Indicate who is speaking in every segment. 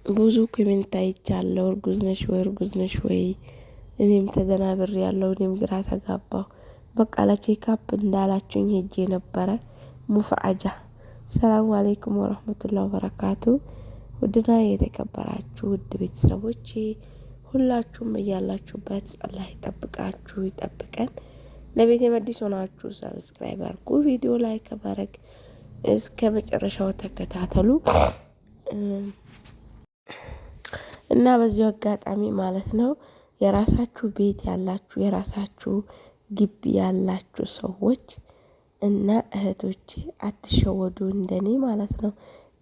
Speaker 1: ብዙ ኮሜንት አይቻለሁ። እርጉዝ ነሽ ወይ? እኔም ተደናብሬያለሁ። እኔም ግራ ተጋባሁ። በቃ ለቼክአፕ እንዳላችሁኝ ሄጄ ነበረ። ሙፈአጃ ሰላም አለይኩም ወራህመቱላሂ ወበረካቱ። ውድና የተከበራችሁ ውድ ቤተሰቦቼ ሁላችሁም በያላችሁበት አላህ ይጠብቃችሁ ይጠብቀን። ለቤት የመዲስ ሆናችሁ ሰብስክራይብ አድርጉ፣ ቪዲዮ ላይክ ማድረግ እስከ መጨረሻው ተከታተሉ እና በዚሁ አጋጣሚ ማለት ነው የራሳችሁ ቤት ያላችሁ የራሳችሁ ግቢ ያላችሁ ሰዎች እና እህቶቼ አትሸወዱ፣ እንደኔ ማለት ነው።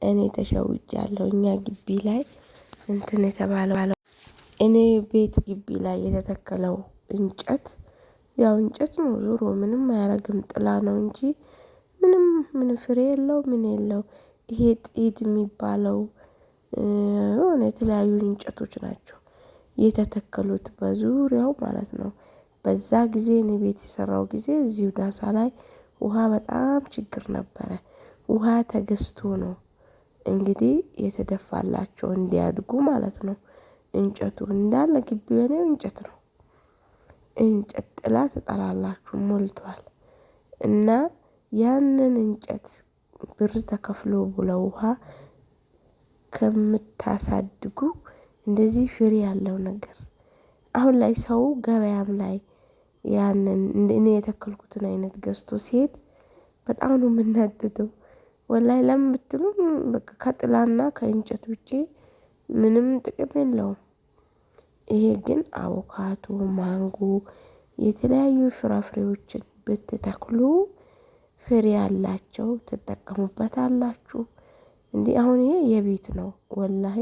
Speaker 1: እኔ ተሸውጃለሁ። እኛ ግቢ ላይ እንትን የተባለው እኔ ቤት ግቢ ላይ የተተከለው እንጨት ያው እንጨት ነው፣ ዞሮ ምንም አያረግም፣ ጥላ ነው እንጂ ምን ፍሬ የለው ምን የለው። ይሄ ጥድ የሚባለው የተለያዩ እንጨቶች ናቸው የተተከሉት በዙሪያው ማለት ነው። በዛ ጊዜ እኔ ቤት የሰራው ጊዜ እዚሁ ዳሳ ላይ ውሃ በጣም ችግር ነበረ። ውሃ ተገዝቶ ነው እንግዲህ የተደፋላቸው እንዲያድጉ ማለት ነው። እንጨቱ እንዳለ ግቢው የኔ እንጨት ነው። እንጨት ጥላ ትጠላላችሁ ሞልቷል። እና ያንን እንጨት ብር ተከፍሎ ለውሃ ከምታሳድጉ እንደዚህ ፍሬ ያለው ነገር አሁን ላይ ሰው ገበያም ላይ ያንን እኔ የተከልኩትን አይነት ገዝቶ ሲሄድ በጣም ነው የምናደደው። ወላሂ ለምን ብትሉ በቃ ከጥላና ከእንጨት ውጪ ምንም ጥቅም የለውም። ይሄ ግን አቮካዶ፣ ማንጎ የተለያዩ ፍራፍሬዎችን ብትተክሉ ፍሬ ያላቸው ትጠቀሙበታላችሁ። እንዲህ አሁን ይሄ የቤት ነው ወላሂ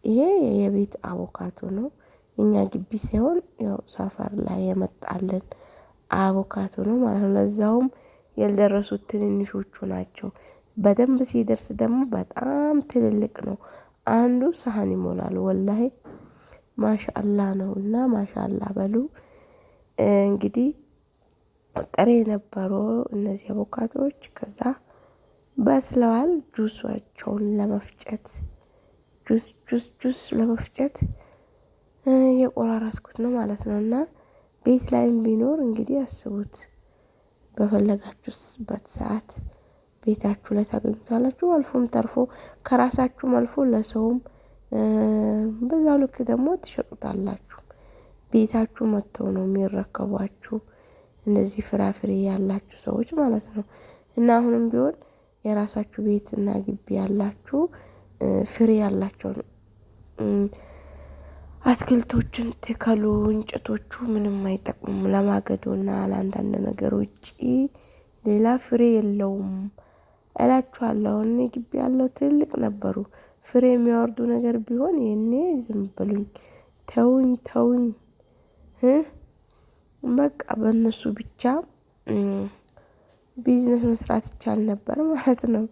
Speaker 1: ይሄ የቤት አቮካዶ ነው። እኛ ግቢ ሳይሆን ያው ሰፈር ላይ የመጣልን አቮካዶ ነው ማለት ነው። ለዛውም ያልደረሱት ትንንሾቹ ናቸው። በደንብ ሲደርስ ደግሞ በጣም ትልልቅ ነው። አንዱ ሳህን ይሞላል ወላሂ ማሻአላህ ነው። እና ማሻአላህ በሉ እንግዲህ ጥሬ ነበሩ እነዚህ አቮካዶዎች። ከዛ በስለዋል። ጁሳቸውን ለመፍጨት ጁስ ለመፍጨት የቆራረስኩት ነው ማለት ነው። እና ቤት ላይም ቢኖር እንግዲህ አስቡት፣ በፈለጋችሁበት ሰዓት ቤታችሁ ላይ ታገኙታላችሁ። አልፎም ተርፎ ከራሳችሁም አልፎ ለሰውም በዛው ልክ ደግሞ ትሸጡታላችሁ። ቤታችሁ መጥተው ነው የሚረከቧችሁ እነዚህ ፍራፍሬ ያላችሁ ሰዎች ማለት ነው። እና አሁንም ቢሆን የራሳችሁ ቤትና ግቢ ያላችሁ ፍሬ ያላቸው አትክልቶችን ትከሉ። እንጨቶቹ ምንም አይጠቅሙም ለማገዶና ለአንዳንድ ነገር ውጪ ሌላ ፍሬ የለውም እላችኋለሁ። እኔ ግቢ ያለው ትልቅ ነበሩ። ፍሬ የሚያወርዱ ነገር ቢሆን ይሄኔ ዝም ብሉኝ፣ ተውኝ በቃ በእነሱ ብቻ ቢዝነስ መስራት ይቻል ነበር ማለት ነው።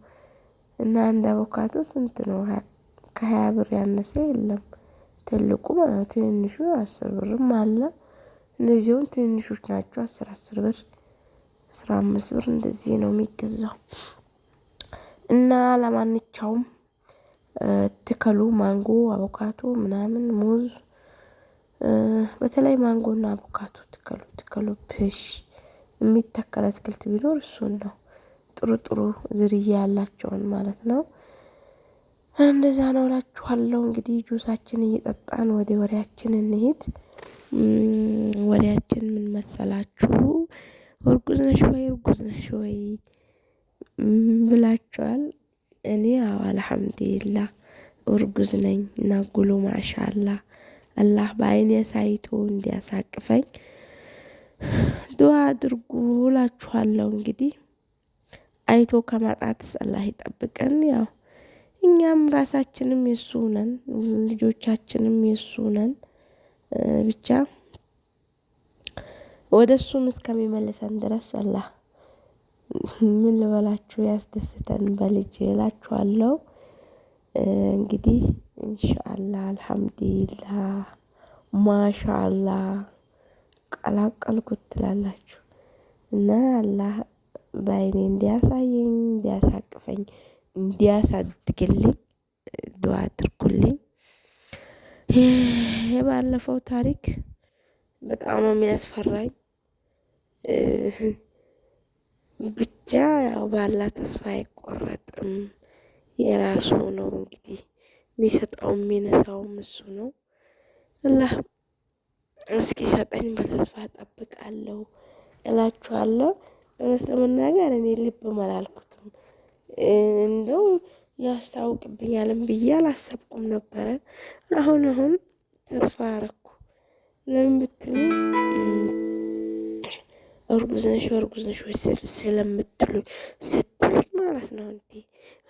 Speaker 1: እና አንድ አቮካዶ ስንት ነው? ከ20 ብር ያነሰ የለም። ትልቁ ማለት ትንሹ 10 ብርም አለ። እነዚህም ትንሾች ናቸው። 10 ብር 15 ብር እንደዚህ ነው የሚገዛው። እና ለማንኛውም ትከሉ። ማንጎ፣ አቮካዶ ምናምን ሙዝ፣ በተለይ ማንጎና አቮካዶ ትከሉ። ፕሽ የሚተከል አትክልት ቢኖር እሱን ነው። ጥሩ ዝርያ ያላቸውን ማለት ነው። እንደዛ ነው እላችኋለሁ። እንግዲህ ጁሳችን እየጠጣን ወደ ወሬያችን እንሂድ። ወሬያችን ምን መሰላችሁ? እርጉዝ ነሽ ወይ ብላችኋል። እኔ አዎ አልሐምዱሊላህ እርጉዝ ነኝ። እና ጉሉ ማሻአላህ አላህ በአይኔ ሳይቶ እንዲያሳቅፈኝ ዱአ አድርጉ እላችኋለሁ። እንግዲህ አይቶ ከማጣት አላህ ይጠብቀን። ያው እኛም ራሳችንም የሱ ነን፣ ልጆቻችንም የሱ ነን። ብቻ ወደሱም እስከሚመልሰን ድረስ አላህ ምን ልበላችሁ ያስደስተን በልጅ እላችኋለሁ። እንግዲህ ኢንሻአላህ አልሐምዱሊላህ ማሻአላህ ቀላቀልኩት ትላላችሁ። እና አላህ በአይኔ እንዲያሳየኝ እንዲያሳቅፈኝ እንዲያሳድግልኝ ዱአ አድርጉልኝ። የባለፈው ታሪክ በጣም ነው የሚያስፈራኝ። ብቻ ያው ባላ ተስፋ አይቆረጥም። የራሱ ነው እንግዲህ የሚሰጠው የሚነሳውም እሱ ነው። አላህ እስኪ ሰጠኝ በተስፋ እጠብቃለሁ እላችኋለሁ። እውነት ለመናገር እኔ ልብም አላልኩትም። እንደው ያስታውቅብኛልም ብዬ አላሰብኩም ነበረ። አሁን ተስፋ አረኩ። ለምን ብትሉ እርጉዝ ነሽ ወይ ስለምትሉኝ ስትሉኝ ማለት ነው። እንዴ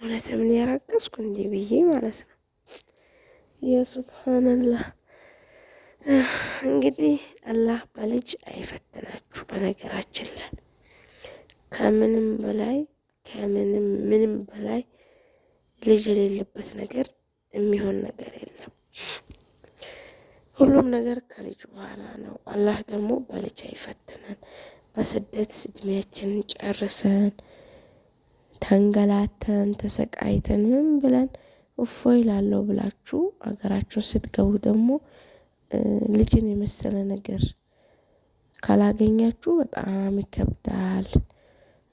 Speaker 1: እውነት ምን ያረገዝኩ እንዴ ብዬ ማለት ነው። የሱብሃንላህ እንግዲህ አላህ በልጅ አይፈትናችሁ። በነገራችን ላይ ከምንም በላይ ልጅ የሌለበት ነገር የሚሆን ነገር የለም። ሁሉም ነገር ከልጅ በኋላ ነው። አላህ ደግሞ በልጅ አይፈትነን። በስደት እድሜያችንን ጨርሰን ተንገላተን ተሰቃይተን ምን ብለን እፎይ ላለው ብላችሁ ሀገራችሁን ስትገቡ ደግሞ ልጅን የመሰለ ነገር ካላገኛችሁ በጣም ይከብዳል።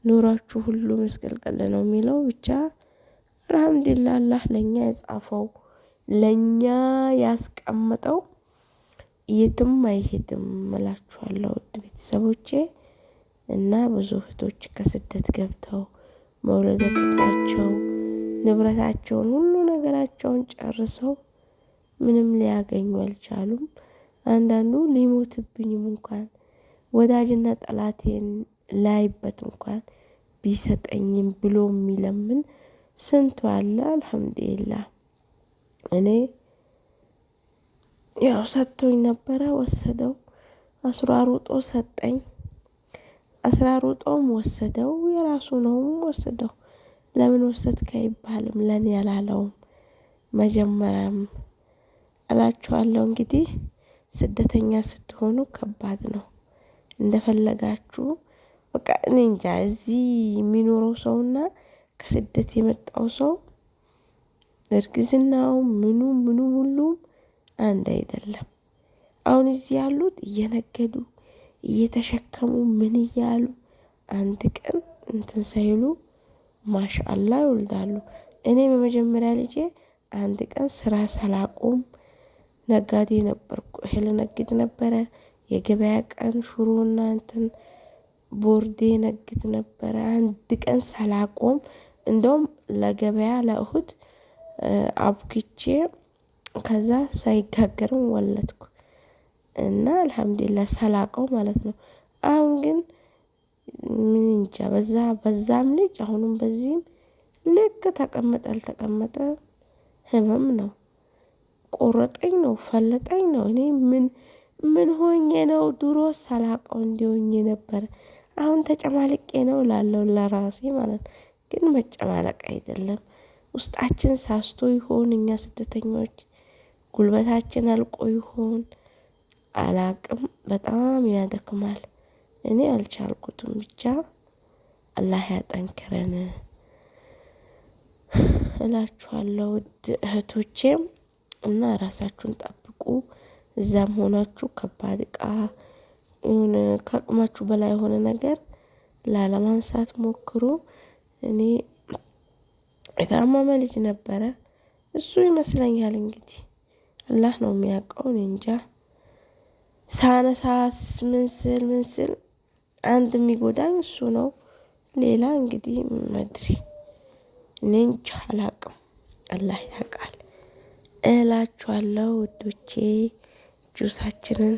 Speaker 1: ኑሯችሁ ሁሉ መስቀልቀል ነው የሚለው። ብቻ አልሐምዱሊላህ አላህ ለኛ የጻፈው ለኛ ያስቀመጠው የትም አይሄድም እላችኋለሁ ውድ ቤተሰቦቼ። እና ብዙ እህቶች ከስደት ገብተው መውለድ አቅቷቸው ንብረታቸውን ሁሉ ነገራቸውን ጨርሰው ምንም ሊያገኙ አልቻሉም። አንዳንዱ ሊሞትብኝም እንኳን ወዳጅና ጠላቴን ላይበት እንኳን ቢሰጠኝም ብሎ የሚለምን ስንቱ አለ። አልሐምዱሊላህ እኔ ያው ሰጥቶኝ ነበረ፣ ወሰደው። አስሯሩጦ ሰጠኝ። አስሯሩጦም ወሰደው። የራሱ ነውም ወሰደው። ለምን ወሰድክ አይባልም። ለኔ ያላለውም መጀመሪያም እላችኋለሁ። እንግዲህ ስደተኛ ስትሆኑ ከባድ ነው። እንደፈለጋችሁ በቃ እኔ እንጃ። እዚህ የሚኖረው ሰውና ከስደት የመጣው ሰው እርግዝናው ምኑ ሁሉም አንድ አይደለም። አሁን እዚህ ያሉት እየነገዱ እየተሸከሙ ምን እያሉ አንድ ቀን እንትን ሳይሉ ማሻአላህ ይወልዳሉ። እኔ በመጀመሪያ ልጄ አንድ ቀን ስራ ሳላቆም ነጋዴ ነበርኩ። እህል ነግድ ነበረ። የገበያ ቀን ሽሮና እንትን ቦርዴ ነግድ ነበረ። አንድ ቀን ሳላቆም እንደውም ለገበያ ለእሁድ አብክቼ ከዛ ሳይጋገርም ወለድኩ እና አልሐምዱሊላህ ሳላቀው ማለት ነው። አሁን ግን ምን እንጃ በዛም ልጅ አሁንም በዚህም ልክ ተቀመጠ አልተቀመጠ ህመም ነው። ቆረጠኝ ነው ፈለጠኝ ነው። እኔ ምን ሆኜ ነው? ድሮ ሳላቀው እንዲሆኜ ነበር። አሁን ተጨማልቄ ነው ላለው ለራሴ ማለት ግን መጨማለቅ አይደለም። ውስጣችን ሳስቶ ይሆን? እኛ ስደተኞች ጉልበታችን አልቆ ይሆን? አላቅም። በጣም ያደክማል። እኔ አልቻልኩትም። ብቻ አላህ ያጠንክረን እላችኋለሁ ውድ እህቶቼም። እና ራሳችሁን ጠብቁ። እዛም ሆናችሁ ከባድ እቃ የሆነ ከአቅማችሁ በላይ የሆነ ነገር ላለማንሳት ሞክሩ። እኔ የታመመ ልጅ ነበረ። እሱ ይመስለኛል እንግዲህ አላህ ነው የሚያውቀው። እኔ እንጃ። ሳነሳስ ምን ስል አንድ የሚጎዳኝ እሱ ነው። ሌላ እንግዲህ መድሪ እኔ እንጃ አላቅም። አላህ ያውቃል እላችኋለሁ ውዶቼ። ጁሳችንን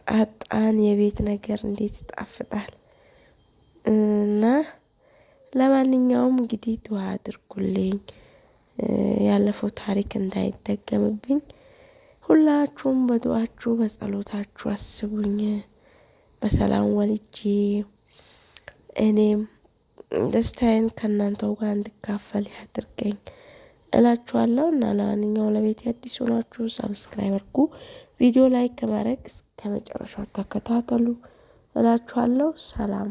Speaker 1: ጣጣን። የቤት ነገር እንዴት ይጣፍጣል! እና ለማንኛውም እንግዲህ ዱዓ አድርጉልኝ ያለፈው ታሪክ እንዳይደገምብኝ። ሁላችሁም በዱዓችሁ በጸሎታችሁ አስቡኝ። በሰላም ወልጄ እኔም ደስታዬን ከእናንተው ጋር እንድካፈል ያድርገኝ እላችኋለሁ። እና ለማንኛውም ለቤት አዲስ ሆናችሁ ሰብስክራይብ አድርጉ። ቪዲዮ ላይክ ከማድረግ እስከ መጨረሻው ተከታተሉ እላችኋለሁ። ሰላም